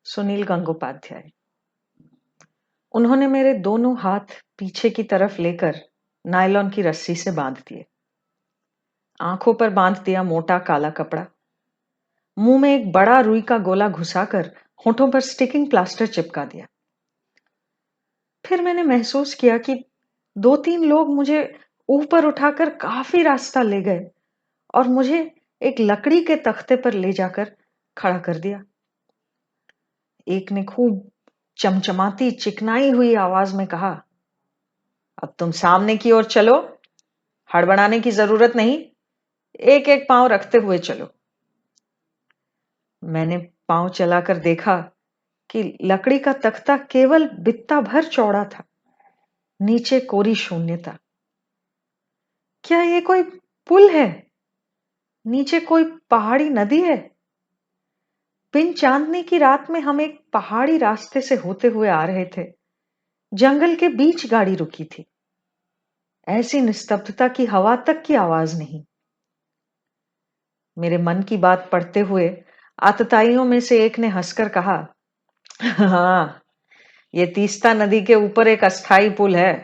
सुनील गंगोपाध्याय। उन्होंने मेरे दोनों हाथ पीछे की तरफ लेकर नायलॉन की रस्सी से बांध दिए। आंखों पर बांध दिया मोटा काला कपड़ा। मुंह में एक बड़ा रुई का गोला घुसाकर होठों पर स्टिकिंग प्लास्टर चिपका दिया। फिर मैंने महसूस किया कि 2-3 लोग मुझे ऊपर उठाकर काफी रास्ता ले गए और मुझे एक लकड़ी के तख्ते पर ले जाकर खड़ा कर दिया। एक ने खूब चमचमाती चिकनाई हुई आवाज में कहा, अब तुम सामने की ओर चलो, हड़बड़ाने की जरूरत नहीं, एक एक पांव रखते हुए चलो। मैंने पांव चलाकर देखा कि लकड़ी का तख्ता केवल बित्ता भर चौड़ा था, नीचे कोरी शून्यता। क्या ये कोई पुल है? नीचे कोई पहाड़ी नदी है? बिन चांदनी की रात में हम एक पहाड़ी रास्ते से होते हुए आ रहे थे। जंगल के बीच गाड़ी रुकी थी। ऐसी निस्तब्धता की हवा तक की आवाज नहीं। मेरे मन की बात पढ़ते हुए आतताइयों में से एक ने हंसकर कहा, हाँ, ये तीस्ता नदी के ऊपर एक अस्थाई पुल है।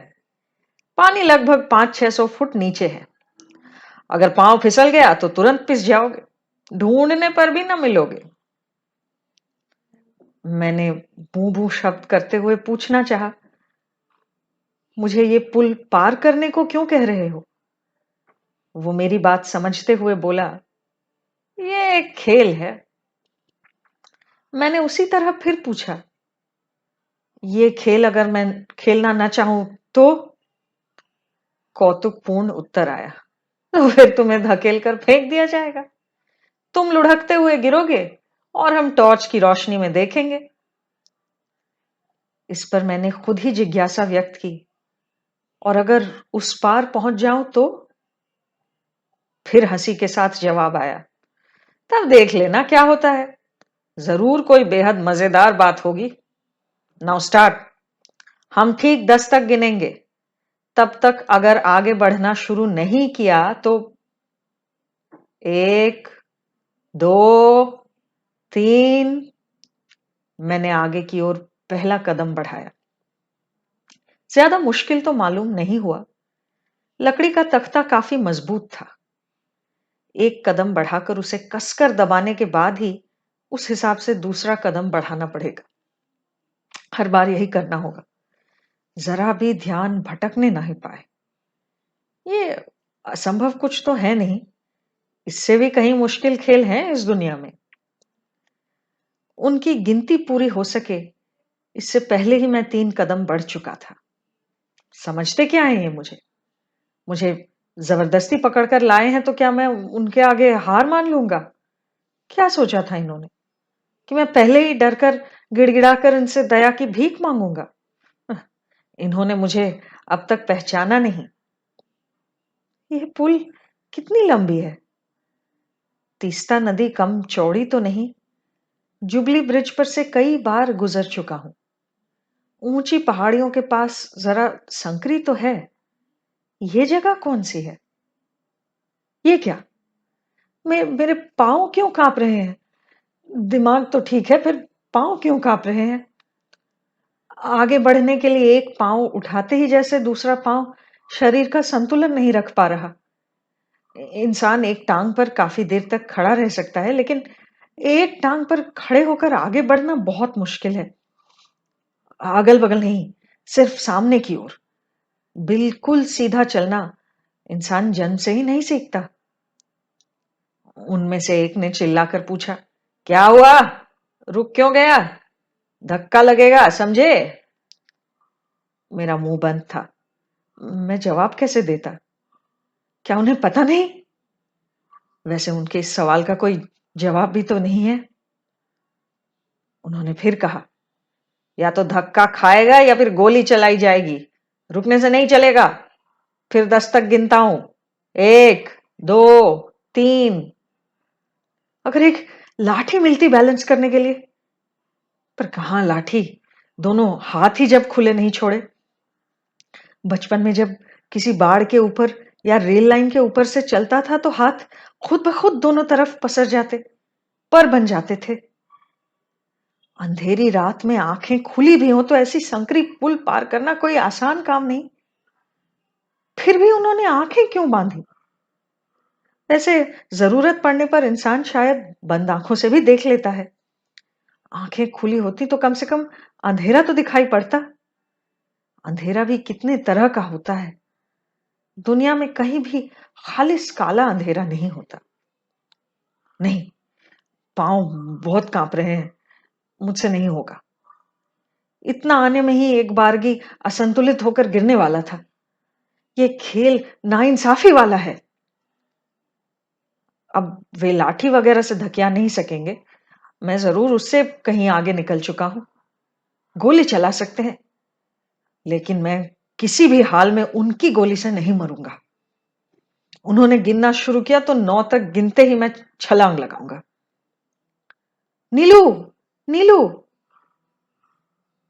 पानी लगभग 500-600 फुट नीचे है। अगर पांव फिसल गया तो तुरंत पिस जाओगे, ढूंढने पर भी न मिलोगे। मैंने बू बू शब्द करते हुए पूछना चाहा, मुझे ये पुल पार करने को क्यों कह रहे हो? वो मेरी बात समझते हुए बोला, ये एक खेल है। मैंने उसी तरह फिर पूछा, ये खेल अगर मैं खेलना ना चाहूं तो? कौतुकपूर्ण उत्तर आया, तो फिर तुम्हें धकेल कर फेंक दिया जाएगा। तुम लुढ़कते हुए गिरोगे और हम टॉर्च की रोशनी में देखेंगे। इस पर मैंने खुद ही जिज्ञासा व्यक्त की, और अगर उस पार पहुंच जाऊं तो? फिर हंसी के साथ जवाब आया, तब देख लेना क्या होता है। जरूर कोई बेहद मजेदार बात होगी। Now start. हम ठीक 10 तक गिनेंगे। तब तक अगर आगे बढ़ना शुरू नहीं किया तो 1, 2, 3। मैंने आगे की ओर पहला कदम बढ़ाया। ज्यादा मुश्किल तो मालूम नहीं हुआ। लकड़ी का तख्ता काफी मजबूत था। एक कदम बढ़ाकर उसे कसकर दबाने के बाद ही उस हिसाब से दूसरा कदम बढ़ाना पड़ेगा। हर बार यही करना होगा। जरा भी ध्यान भटकने नहीं पाए। ये असंभव कुछ तो है नहीं। इससे भी कहीं मुश्किल खेल हैं इस दुनिया में। उनकी गिनती पूरी हो सके इससे पहले ही मैं 3 कदम बढ़ चुका था। समझते क्या है ये मुझे? मुझे जबरदस्ती पकड़कर लाए हैं तो क्या मैं उनके आगे हार मान लूंगा? क्या सोचा था इन्होंने कि मैं पहले ही डरकर गिड़गिड़ाकर इनसे दया की भीख मांगूंगा? इन्होंने मुझे अब तक पहचाना नहीं। यह पुल कितनी लंबी है? तीस्ता नदी कम चौड़ी तो नहीं। जुबली ब्रिज पर से कई बार गुजर चुका हूं। ऊंची पहाड़ियों के पास जरा संकरी तो है। ये जगह कौन सी है? ये क्या? मेरे पांव क्यों कांप रहे हैं? दिमाग तो ठीक है, फिर पांव क्यों कांप रहे हैं? आगे बढ़ने के लिए एक पांव उठाते ही जैसे दूसरा पांव शरीर का संतुलन नहीं रख पा रहा। इंसान एक टांग पर काफी देर तक खड़ा रह सकता है, लेकिन एक टांग पर खड़े होकर आगे बढ़ना बहुत मुश्किल है। अगल बगल नहीं, सिर्फ सामने की ओर बिल्कुल सीधा चलना इंसान जन्म से ही नहीं सीखता। उनमें से एक ने चिल्लाकर पूछा, क्या हुआ? रुक क्यों गया? धक्का लगेगा, समझे? मेरा मुंह बंद था। मैं जवाब कैसे देता? क्या उन्हें पता नहीं? वैसे उनके इस सवाल का कोई जवाब भी तो नहीं है। उन्होंने फिर कहा, या तो धक्का खाएगा या फिर गोली चलाई जाएगी। रुकने से नहीं चलेगा। फिर 10 तक गिनता हूं। 1, 2, 3। अगर एक लाठी मिलती बैलेंस करने के लिए। पर कहां लाठी? दोनों हाथ ही जब खुले नहीं छोड़े। बचपन में जब किसी बाड़ के ऊपर या रेल लाइन के ऊपर से चलता था तो हाथ खुद ब खुद दोनों तरफ पसर जाते, पर बन जाते थे। अंधेरी रात में आंखें खुली भी हो तो ऐसी संकरी पुल पार करना कोई आसान काम नहीं। फिर भी उन्होंने आंखें क्यों बांधी? वैसे जरूरत पड़ने पर इंसान शायद बंद आंखों से भी देख लेता है। आंखें खुली होती तो कम से कम अंधेरा तो दिखाई पड़ता। अंधेरा भी कितने तरह का होता है। दुनिया में कहीं भी खालिस काला अंधेरा नहीं होता। नहीं, पाँव बहुत कांप रहे हैं, मुझसे नहीं होगा। इतना आने में ही एक बारगी असंतुलित होकर गिरने वाला था। ये खेल नाइंसाफी वाला है। अब वे लाठी वगैरह से धकिया नहीं सकेंगे। मैं जरूर उससे कहीं आगे निकल चुका हूं। गोली चला सकते हैं, लेकिन मैं किसी भी हाल में उनकी गोली से नहीं मरूंगा। उन्होंने गिनना शुरू किया तो 9 तक गिनते ही मैं छलांग लगाऊंगा। नीलू, नीलू!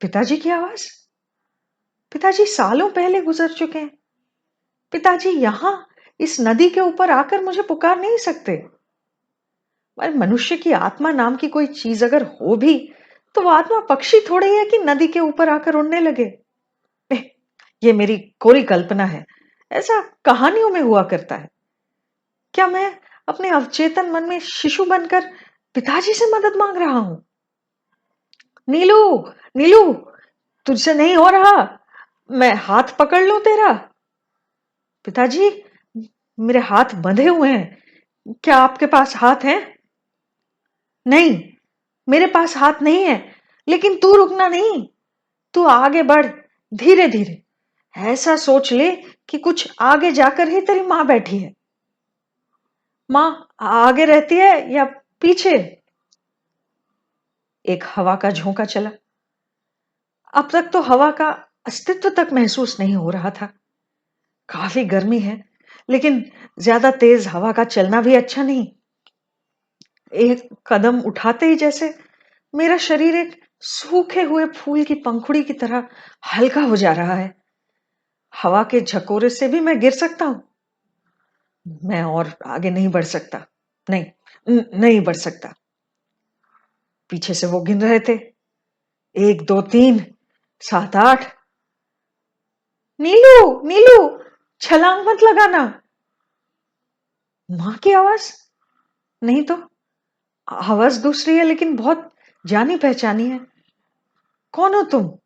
पिताजी की आवाज। पिताजी सालों पहले गुजर चुके हैं। पिताजी यहां इस नदी के ऊपर आकर मुझे पुकार नहीं सकते। पर मनुष्य की आत्मा नाम की कोई चीज अगर हो भी, तो वो आत्मा पक्षी थोड़ी है कि नदी के ऊपर आकर उड़ने लगे। एह, ये मेरी कोरी कल्पना है। ऐसा कहानियों में हुआ करता है। क्या मैं अपने अवचेतन मन में शिशु बनकर पिताजी से मदद मांग रहा हूं? नीलू, नीलू! तुझसे नहीं हो रहा। मैं हाथ पकड़ लूं तेरा? पिताजी, मेरे हाथ बंधे हुए हैं। क्या आपके पास हाथ है? नहीं, मेरे पास हाथ नहीं है। लेकिन तू रुकना नहीं। तू आगे बढ़, धीरे धीरे। ऐसा सोच ले कि कुछ आगे जाकर ही तेरी मां बैठी है। मां आगे रहती है या पीछे? एक हवा का झोंका चला। अब तक तो हवा का अस्तित्व तक महसूस नहीं हो रहा था। काफी गर्मी है, लेकिन ज्यादा तेज हवा का चलना भी अच्छा नहीं। एक कदम उठाते ही जैसे मेरा शरीर एक सूखे हुए फूल की पंखुड़ी की तरह हल्का हो जा रहा है। हवा के झकोरे से भी मैं गिर सकता हूं। मैं और आगे नहीं बढ़ सकता। नहीं, नहीं बढ़ सकता। पीछे से वो गिन रहे थे। 1 2 3 7 8। नीलू, नीलू! छलांग मत लगाना। मां की आवाज? नहीं तो। आवाज दूसरी है, लेकिन बहुत जानी पहचानी है। कौन हो तुम?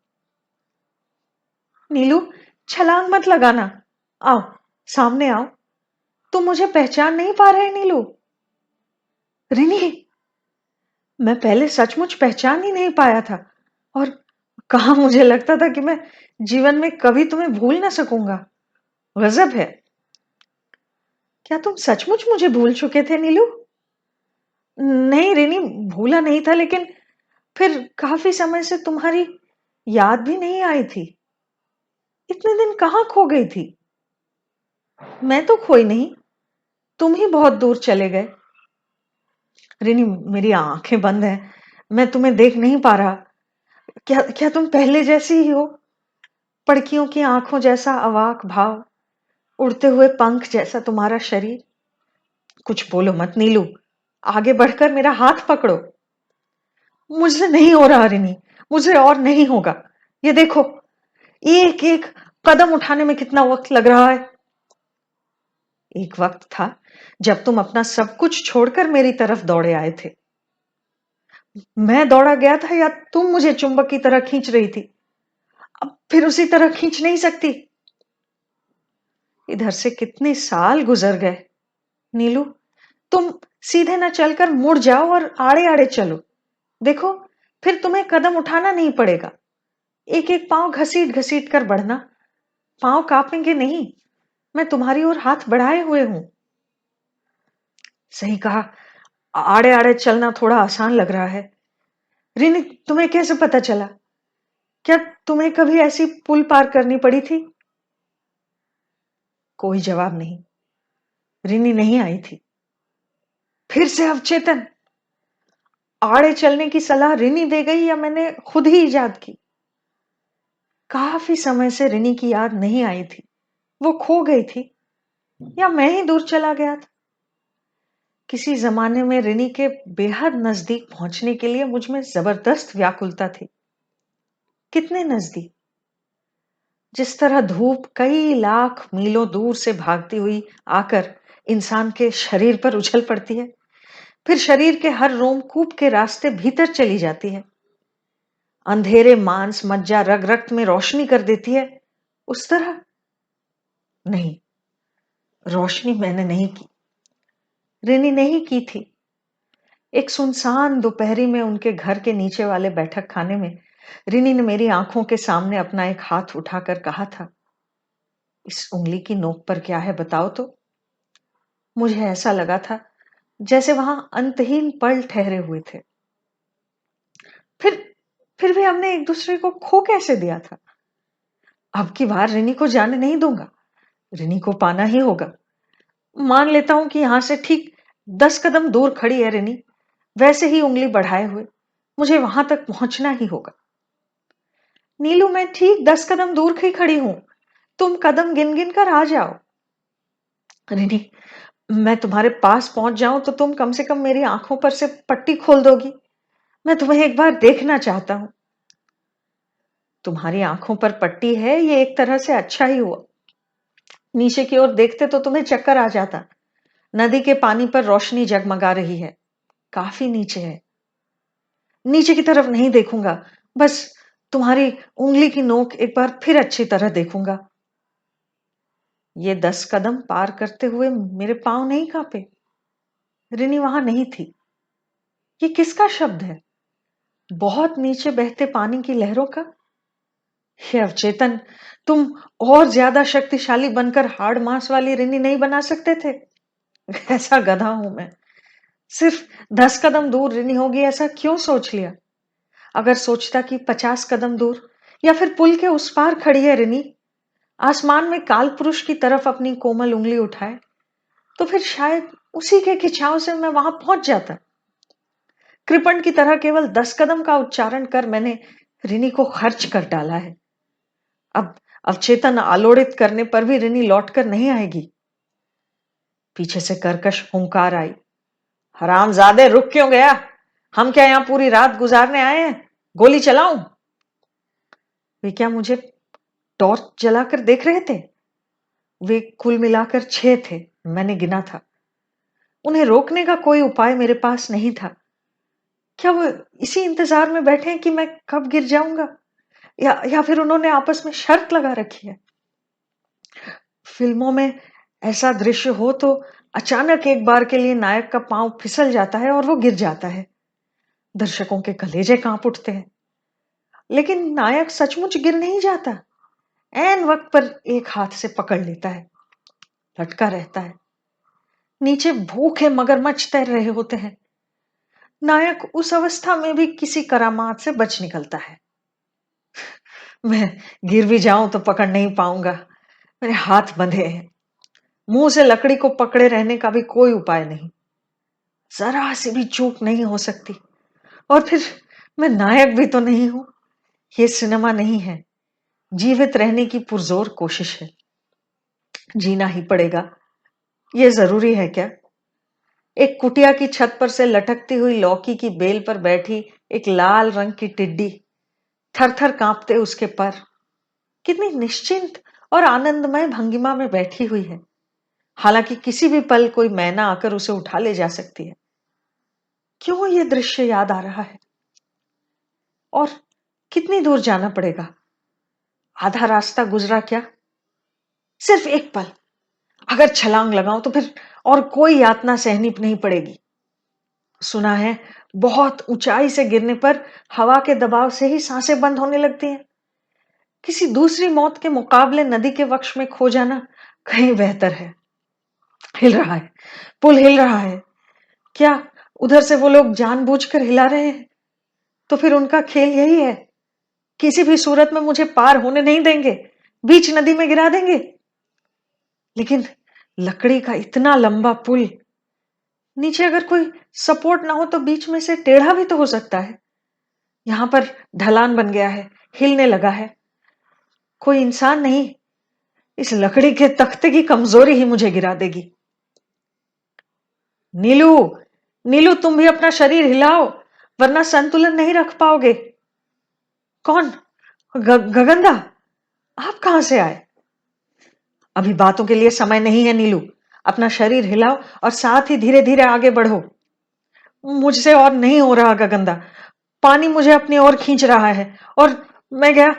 नीलू, छलांग मत लगाना। आओ, सामने आओ। तुम मुझे पहचान नहीं पा रहे नीलू? रिनी! मैं पहले सचमुच पहचान ही नहीं पाया था। और कहा मुझे लगता था कि मैं जीवन में कभी तुम्हें भूल ना सकूंगा। गजब है। क्या तुम सचमुच मुझे भूल चुके थे नीलू? नहीं रिनी, भूला नहीं था, लेकिन फिर काफी समय से तुम्हारी याद भी नहीं आई थी। इतने दिन कहाँ खो गई थी? मैं तो खोई नहीं, तुम ही बहुत दूर चले गए। रिनी, मेरी आंखें बंद हैं। मैं तुम्हें देख नहीं पा रहा। क्या क्या तुम पहले जैसी ही हो? पड़कियों की आंखों जैसा अवाक भाव, उड़ते हुए पंख जैसा तुम्हारा शरीर। कुछ बोलो मत नीलू। आगे बढ़कर मेरा हाथ पकड़ो। मुझसे नहीं हो रहा रिनी। मुझे और नहीं होगा। ये देखो, एक एक कदम उठाने में कितना वक्त लग रहा है। एक वक्त था जब तुम अपना सब कुछ छोड़कर मेरी तरफ दौड़े आए थे। मैं दौड़ा गया था या तुम मुझे चुंबक की तरह खींच रही थी? अब फिर उसी तरह खींच नहीं सकती। इधर से कितने साल गुजर गए। नीलू, तुम सीधे न चलकर मुड़ जाओ और आड़े आड़े चलो। देखो, फिर तुम्हें कदम उठाना नहीं पड़ेगा। एक एक पांव घसीट घसीट कर बढ़ना। पांव कांपेंगे नहीं। मैं तुम्हारी ओर हाथ बढ़ाए हुए हूं। सही कहा, आड़े आड़े चलना थोड़ा आसान लग रहा है। रिनी, तुम्हें कैसे पता चला? क्या तुम्हें कभी ऐसी पुल पार करनी पड़ी थी? कोई जवाब नहीं। रिनी नहीं आई थी। फिर से अवचेतन। आड़े चलने की सलाह रिनी दे गई या मैंने खुद ही इजाद की? काफी समय से रिनी की याद नहीं आई थी। वो खो गई थी या मैं ही दूर चला गया था। किसी ज़माने में रिनी के बेहद नज़दीक पहुँचने के लिए मुझ में ज़बरदस्त व्याकुलता थी। कितने नज़दीक? जिस तरह धूप कई लाख मीलों दूर से भागती हुई आकर इंसान के शरीर पर उछल पड़ती है, फिर शरीर के हर रोम-कूप के रास्ते भीतर चली जाती है। अंधेरे मांस, मज्जा, रग-रक्त में रोशनी कर देती है, उस तरह? नहीं, रोशनी मैंने नहीं की। रिनी ने ही की थी। एक सुनसान दोपहरी में उनके घर के नीचे वाले बैठक खाने में रिनी ने मेरी आंखों के सामने अपना एक हाथ उठाकर कहा था, इस उंगली की नोक पर क्या है बताओ तो। मुझे ऐसा लगा था जैसे वहां अंतहीन पल ठहरे हुए थे। फिर फिर भी हमने एक दूसरे को खो कैसे दिया था? अब की बार रिनी को जाने नहीं दूंगा। रिनी को पाना ही होगा। मान लेता हूं कि यहां से ठीक 10 कदम दूर खड़ी है रिनी, वैसे ही उंगली बढ़ाए हुए मुझे वहां तक पहुंचना ही होगा। नीलू, मैं ठीक 10 कदम दूर ही खड़ी हूं, तुम कदम गिन गिन कर आ जाओ। रिनी, मैं तुम्हारे पास पहुंच जाऊं तो तुम कम से कम मेरी आंखों पर से पट्टी खोल दोगी। मैं तुम्हें एक बार देखना चाहता हूं। तुम्हारी आंखों पर पट्टी है, ये एक तरह से अच्छा ही हुआ। नीचे की ओर देखते तो तुम्हें चक्कर आ जाता। नदी के पानी पर रोशनी जगमगा रही है, काफी नीचे है। नीचे की तरफ नहीं देखूंगा, बस तुम्हारी उंगली की नोक एक बार फिर अच्छी तरह देखूंगा। ये 10 कदम पार करते हुए मेरे पांव नहीं कांपे। रिनी वहां नहीं थी। ये किसका शब्द है? बहुत नीचे बहते पानी की लहरों का? हे अवचेतन, तुम और ज्यादा शक्तिशाली बनकर हाड़ मांस वाली रिनी नहीं बना सकते थे? ऐसा गधा हूं मैं। सिर्फ 10 कदम दूर रिनी होगी ऐसा क्यों सोच लिया? अगर सोचता कि 50 कदम दूर या फिर पुल के उस पार खड़ी है रिनी, आसमान में काल पुरुष की तरफ अपनी कोमल उंगली उठाए, तो फिर शायद उसी के खिंचाव से मैं वहां पहुंच जाता। कृपण की तरह केवल 10 कदम का उच्चारण कर मैंने रिनी को खर्च कर डाला है। अब अवचेतन आलोड़ित करने पर भी रिनी लौटकर नहीं आएगी। पीछे से कर्कश हुंकार आई, हरामजादे, रुक क्यों गया? हम क्या यहां पूरी रात गुजारने आए हैं? गोली चलाऊं? वे क्या मुझे टॉर्च जलाकर देख रहे थे? वे कुल मिलाकर 6 थे, मैंने गिना था। उन्हें रोकने का कोई उपाय मेरे पास नहीं था। क्या वो इसी इंतजार में बैठे हैं कि मैं कब गिर जाऊंगा, या फिर उन्होंने आपस में शर्त लगा रखी है? फिल्मों में ऐसा दृश्य हो तो अचानक एक बार के लिए नायक का पांव फिसल जाता है और वो गिर जाता है। दर्शकों के कलेजे कांप उठते हैं। लेकिन नायक सचमुच गिर नहीं जाता। ऐन वक्त पर एक हाथ से पकड़ लेता है, लटका रहता है। नीचे भूखे मगरमच्छ तैर रहे होते हैं। नायक उस अवस्था में भी किसी करामात से बच निकलता है। मैं गिर भी जाऊं तो पकड़ नहीं पाऊंगा। मेरे हाथ बंधे हैं। मुंह से लकड़ी को पकड़े रहने का भी कोई उपाय नहीं। जरा सी भी चूक नहीं हो सकती। और फिर मैं नायक भी तो नहीं हूं। ये सिनेमा नहीं है, जीवित रहने की पुरजोर कोशिश है। जीना ही पड़ेगा। ये जरूरी है क्या? एक कुटिया की छत पर से लटकती हुई लौकी की बेल पर बैठी एक लाल रंग की टिड्डी, थर-थर कांपते उसके पर, कितनी निश्चिंत और आनंदमय भंगिमा में बैठी हुई है। हालांकि किसी भी पल कोई मैना आकर उसे उठा ले जा सकती है। क्यों ये दृश्य याद आ रहा है? और कितनी दूर जाना पड़ेगा? आधा रास्ता गुजरा क्या? सिर्फ एक पल। अगर छलांग लगाऊं तो फिर और कोई यातना सहनी नहीं पड़ेगी। सुना है बहुत ऊंचाई से गिरने पर हवा के दबाव से ही सांसें बंद होने लगती हैं। किसी दूसरी मौत के मुकाबले नदी के वक्ष में खो जाना कहीं बेहतर है। हिल रहा है, पुल हिल रहा है। क्या उधर से वो लोग जानबूझकर हिला रहे हैं? तो फिर उनका खेल यही है, किसी भी सूरत में मुझे पार होने नहीं देंगे, बीच नदी में गिरा देंगे। लेकिन लकड़ी का इतना लंबा पुल, नीचे अगर कोई सपोर्ट ना हो तो बीच में से टेढ़ा भी तो हो सकता है। यहां पर ढलान बन गया है, हिलने लगा है। कोई इंसान नहीं, इस लकड़ी के तख्ते की कमजोरी ही मुझे गिरा देगी। नीलू, नीलू तुम भी अपना शरीर हिलाओ, वरना संतुलन नहीं रख पाओगे। कौन? गगनदा, आप कहां से आए? अभी बातों के लिए समय नहीं है नीलू। अपना शरीर हिलाओ और साथ ही धीरे धीरे आगे बढ़ो। मुझसे और नहीं हो रहा गगनदा, पानी मुझे अपनी ओर खींच रहा है और मैं गया।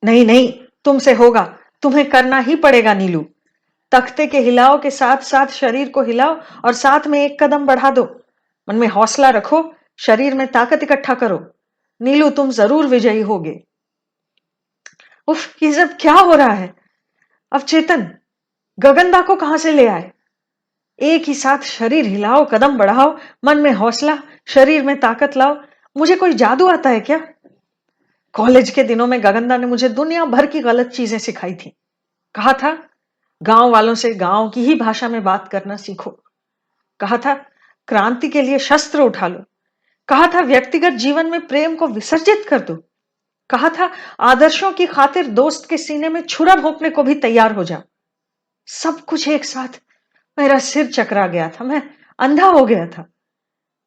नहीं नहीं, तुमसे होगा, तुम्हें करना ही पड़ेगा नीलू। तख्ते के हिलाओ के साथ साथ शरीर को हिलाओ और साथ में एक कदम बढ़ा दो। मन में हौसला रखो, शरीर में ताकत इकट्ठा करो। नीलू तुम जरूर विजयी होगे। उफ, ये सब क्या हो रहा है? अब चेतन, गगनदा को कहां से ले आए? एक ही साथ शरीर हिलाओ, कदम बढ़ाओ, मन में हौसला, शरीर में ताकत लाओ। मुझे कोई जादू आता है क्या? कॉलेज के दिनों में गगनदा ने मुझे दुनिया भर की गलत चीजें सिखाई थी। कहा था गांव वालों से गांव की ही भाषा में बात करना सीखो। कहा था क्रांति के लिए शस्त्र उठा लो। कहा था व्यक्तिगत जीवन में प्रेम को विसर्जित कर दो। कहा था आदर्शों की खातिर दोस्त के सीने में छुरा भोंकने को भी तैयार हो जाओ। सब कुछ एक साथ मेरा सिर चकरा गया था, मैं अंधा हो गया था।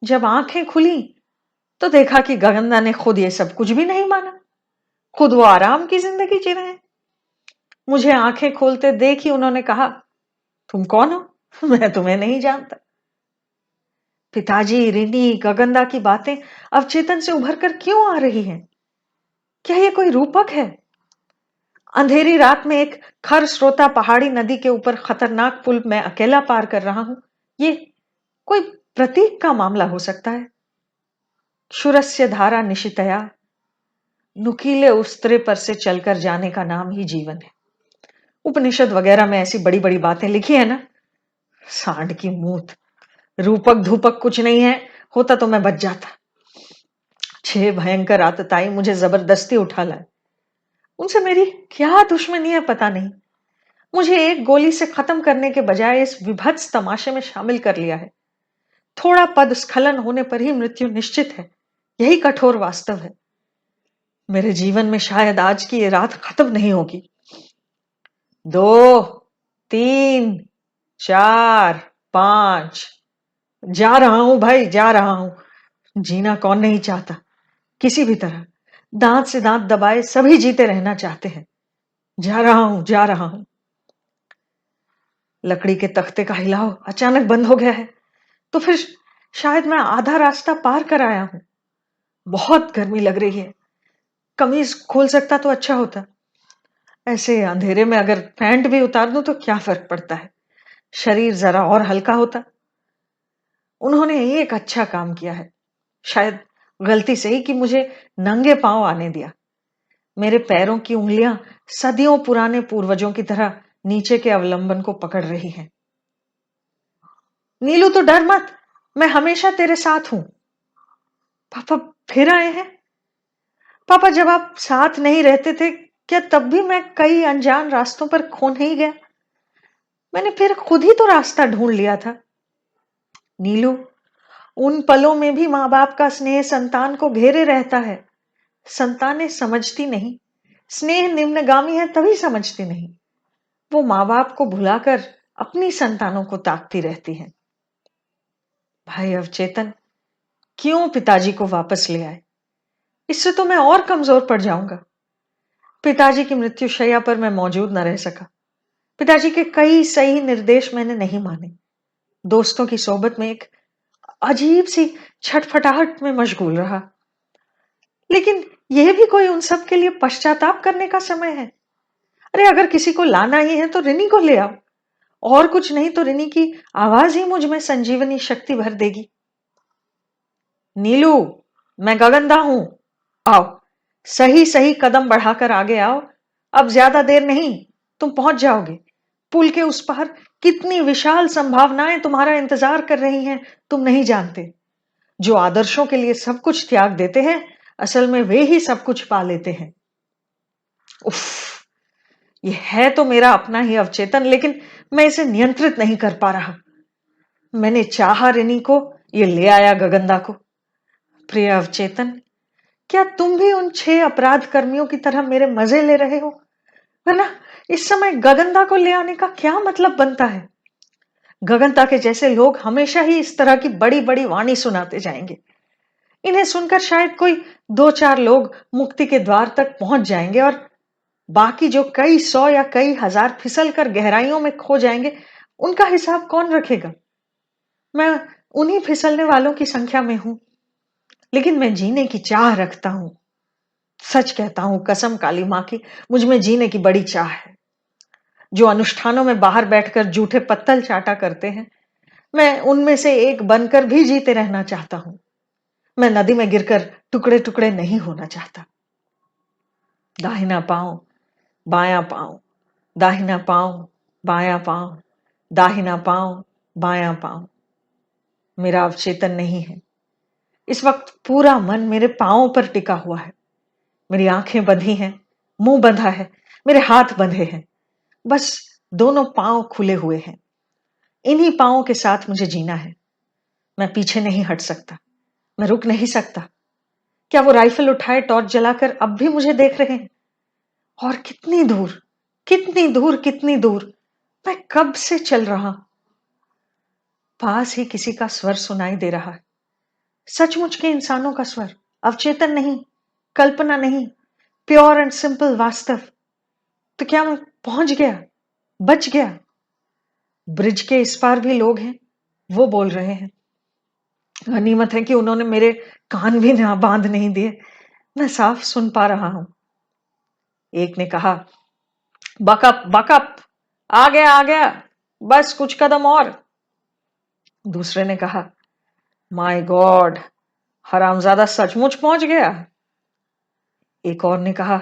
जब आंखें खुली तो देखा कि गगनदा ने खुद ये सब कुछ भी नहीं माना। खुद वो आराम की जिंदगी जी रहे हैं। मुझे आंखें खोलते देख ही उन्होंने कहा, तुम कौन हो? मैं तुम्हें नहीं जानता। पिताजी, रिनी, गगनदा की बातें अब चेतन से उभर कर क्यों आ रही हैं? क्या ये कोई रूपक है? अंधेरी रात में एक खर स्रोता पहाड़ी नदी के ऊपर खतरनाक पुल मैं अकेला पार कर रहा हूं, ये कोई प्रतीक का मामला हो सकता है? शूरस्य धारा निशितया, नुकीले उस्तरे पर से चलकर जाने का नाम ही जीवन है। उपनिषद वगैरह में ऐसी बड़ी बड़ी बातें लिखी है ना। सांड की मूत, रूपक धूपक कुछ नहीं है, होता तो मैं बच जाता। 6 भयंकर आतताई मुझे जबरदस्ती उठा लाए। उनसे मेरी क्या दुश्मनी है पता नहीं। मुझे एक गोली से खत्म करने के बजाय इस विभत्स तमाशे में शामिल कर लिया है। थोड़ा पद स्खलन होने पर ही मृत्यु निश्चित है, यही कठोर वास्तव है। मेरे जीवन में शायद आज की ये रात खत्म नहीं होगी। 2, 3, 4, 5, जा रहा हूं भाई, जा रहा हूं। जीना कौन नहीं चाहता? किसी भी तरह दांत से दांत दबाए सभी जीते रहना चाहते हैं। जा रहा हूं, जा रहा हूं। लकड़ी के तख्ते का हिलाव अचानक बंद हो गया है, तो फिर शायद मैं आधा रास्ता पार कर आया हूं। बहुत गर्मी लग रही है, कमीज खोल सकता तो अच्छा होता। ऐसे अंधेरे में अगर पैंट भी उतार दूं तो क्या फर्क पड़ता है, शरीर जरा और हल्का होता। उन्होंने एक अच्छा काम किया है, शायद गलती से ही, कि मुझे नंगे पांव आने दिया। मेरे पैरों की उंगलियां सदियों पुराने पूर्वजों की तरह नीचे के अवलंबन को पकड़ रही हैं। नीलू तो डर मत, मैं हमेशा तेरे साथ हूं। पापा फिर आए हैं? पापा जब आप साथ नहीं रहते थे, क्या तब भी मैं कई अनजान रास्तों पर खो नहीं गया? मैंने फिर खुद ही तो रास्ता ढूंढ लिया था। नीलू, उन पलों में भी माँ बाप का स्नेह संतान को घेरे रहता है। संतानें समझती नहीं, स्नेह निम्नगामी है तभी समझती नहीं। वो माँ बाप को भुलाकर अपनी संतानों को ताकती रहती है। भाई अवचेतन, क्यों पिताजी को वापस ले आए? इससे तो मैं और कमजोर पड़ जाऊंगा। पिताजी की मृत्युशैया पर मैं मौजूद न रह सका। पिताजी के कई सही निर्देश मैंने नहीं माने। दोस्तों की सोबत में एक अजीब सी छटपटाहट में मशगूल रहा। लेकिन यह भी कोई उन सब के लिए पश्चाताप करने का समय है? अरे अगर किसी को लाना ही है तो रिनी को ले आओ। और कुछ नहीं तो रिनी की आवाज ही मुझ में संजीवनी शक्ति भर देगी। नीलू, मैं गगनदा हूं, आओ, सही सही कदम बढ़ाकर आगे आओ। अब ज्यादा देर नहीं, तुम पहुंच जाओगे। पुल के उस पार कितनी विशाल संभावनाएं तुम्हारा इंतजार कर रही हैं, तुम नहीं जानते। जो आदर्शों के लिए सब कुछ त्याग देते हैं, असल में वे ही सब कुछ पा लेते हैं। उफ, ये है तो मेरा अपना ही अवचेतन, लेकिन मैं इसे नियंत्रित नहीं कर पा रहा। मैंने चाहा रिनी को, ये ले आया गगनदा को। प्रिय अवचेतन, क्या तुम भी उन 6 अपराध कर्मियों की तरह मेरे मजे ले रहे हो? वरना इस समय गगनदा को ले आने का क्या मतलब बनता है? गगनता के जैसे लोग हमेशा ही इस तरह की बड़ी बड़ी वाणी सुनाते जाएंगे। इन्हें सुनकर शायद कोई दो चार लोग मुक्ति के द्वार तक पहुंच जाएंगे, और बाकी जो कई सौ या कई हजार फिसल कर गहराइयों में खो जाएंगे, उनका हिसाब कौन रखेगा? मैं उन्हीं फिसलने वालों की संख्या में हूं, लेकिन मैं जीने की चाह रखता हूं। सच कहता हूं, कसम काली मां की, मुझ में जीने की बड़ी चाह है। जो अनुष्ठानों में बाहर बैठकर जूठे पत्तल चाटा करते हैं, मैं उनमें से एक बनकर भी जीते रहना चाहता हूं। मैं नदी में गिरकर टुकड़े टुकड़े नहीं होना चाहता। दाहिना पांव, बायां पांव, दाहिना पांव, बायां पांव, दाहिना पांव, बायां पांव। मेरा अवचेतन नहीं है। इस वक्त पूरा मन मेरे पांवों पर टिका हुआ है। मेरी आंखें बंधी हैं, मुंह बंधा है, मेरे हाथ बंधे हैं। बस दोनों पांव खुले हुए हैं। इन्हीं पांवों के साथ मुझे जीना है। मैं पीछे नहीं हट सकता, मैं रुक नहीं सकता। क्या वो राइफल उठाए टॉर्च जलाकर अब भी मुझे देख रहे हैं? और कितनी दूर, कितनी दूर, कितनी दूर! मैं कब से चल रहा हूं। पास ही किसी का स्वर सुनाई दे रहा है। सचमुच के इंसानों का स्वर, अवचेतन नहीं, कल्पना नहीं, प्योर एंड सिंपल वास्तव। तो क्या मैं पहुंच गया, बच गया? ब्रिज के इस पार भी लोग हैं, वो बोल रहे हैं। गनीमत है कि उन्होंने मेरे कान भी ना बांध नहीं दिए, मैं साफ सुन पा रहा हूं। एक ने कहा, बकअप बकअप, आ गया आ गया, बस कुछ कदम और। दूसरे ने कहा, माय गॉड, हरामजादा सचमुच पहुंच गया। एक और ने कहा,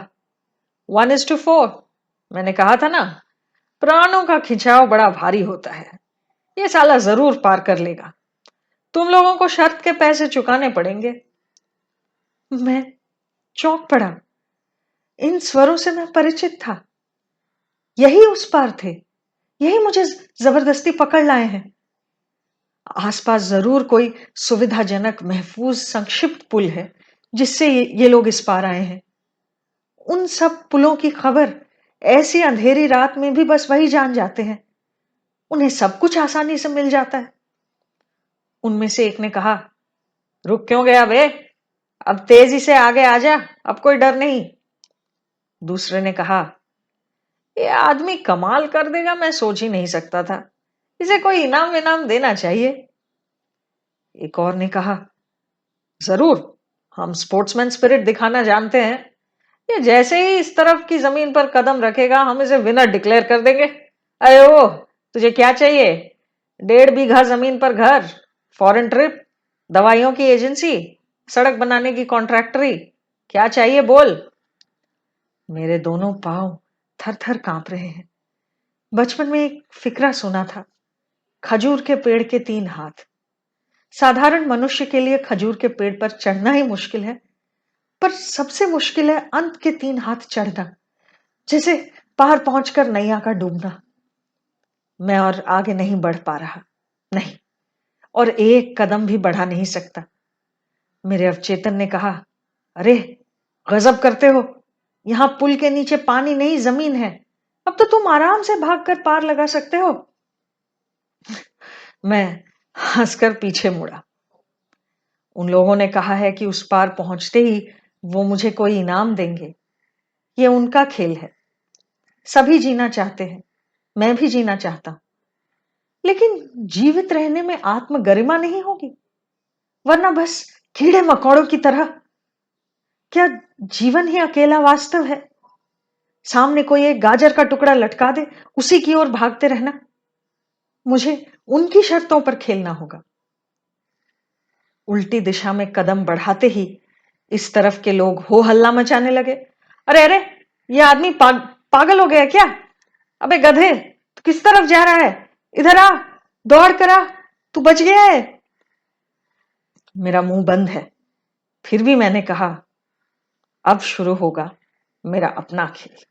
1:4। मैंने कहा था ना, प्राणों का खिंचाव बड़ा भारी होता है, ये साला जरूर पार कर लेगा। तुम लोगों को शर्त के पैसे चुकाने पड़ेंगे। मैं चौंक पड़ा। इन स्वरों से मैं परिचित था। यही उस पार थे, यही मुझे जबरदस्ती पकड़ लाए हैं। आसपास जरूर कोई सुविधाजनक, महफूज, संक्षिप्त पुल है जिससे ये लोग इस पार आए हैं। उन सब पुलों की खबर ऐसी अंधेरी रात में भी बस वही जान जाते हैं। उन्हें सब कुछ आसानी से मिल जाता है। उनमें से एक ने कहा, रुक क्यों गया बे, अब तेजी से आगे आ जा, अब कोई डर नहीं। दूसरे ने कहा, ये आदमी कमाल कर देगा, मैं सोच ही नहीं सकता था, इसे कोई इनाम विनाम देना चाहिए। एक और ने कहा, जरूर, हम स्पोर्ट्समैन स्पिरिट दिखाना जानते हैं। ये जैसे ही इस तरफ की जमीन पर कदम रखेगा, हम इसे विनर डिक्लेयर कर देंगे। अरे ओ, तुझे क्या चाहिए? 1.5 बीघा जमीन पर घर, फॉरेन ट्रिप, दवाइयों की एजेंसी, सड़क बनाने की कॉन्ट्रैक्टरी, क्या चाहिए बोल। मेरे दोनों पांव थर थर कांप रहे हैं। बचपन में एक फिक्रा सुना था, खजूर के पेड़ के 3 हाथ। साधारण मनुष्य के लिए खजूर के पेड़ पर चढ़ना ही मुश्किल है, पर सबसे मुश्किल है अंत के 3 हाथ चढ़ना, जैसे पार पहुंचकर नैया का डूबना। मैं और आगे नहीं बढ़ पा रहा, नहीं, और एक कदम भी बढ़ा नहीं सकता। मेरे अवचेतन ने कहा, अरे गजब करते हो, यहां पुल के नीचे पानी नहीं जमीन है, अब तो तुम आराम से भागकर पार लगा सकते हो। मैं हंसकर पीछे मुड़ा। उन लोगों ने कहा है कि उस पार पहुंचते ही वो मुझे कोई इनाम देंगे। ये उनका खेल है। सभी जीना चाहते हैं, मैं भी जीना चाहता हूं, लेकिन जीवित रहने में आत्म गरिमा नहीं होगी, वरना बस कीड़े मकोड़ों की तरह। क्या जीवन ही अकेला वास्तव है? सामने कोई एक गाजर का टुकड़ा लटका दे, उसी की ओर भागते रहना। मुझे उनकी शर्तों पर खेलना होगा। उल्टी दिशा में कदम बढ़ाते ही इस तरफ के लोग हो हल्ला मचाने लगे। अरे अरे, ये आदमी पागल हो गया क्या? अबे गधे, तू किस तरफ जा रहा है? इधर आ, दौड़ कर आ, तू बच गया है। मेरा मुंह बंद है, फिर भी मैंने कहा, अब शुरू होगा मेरा अपना खेल।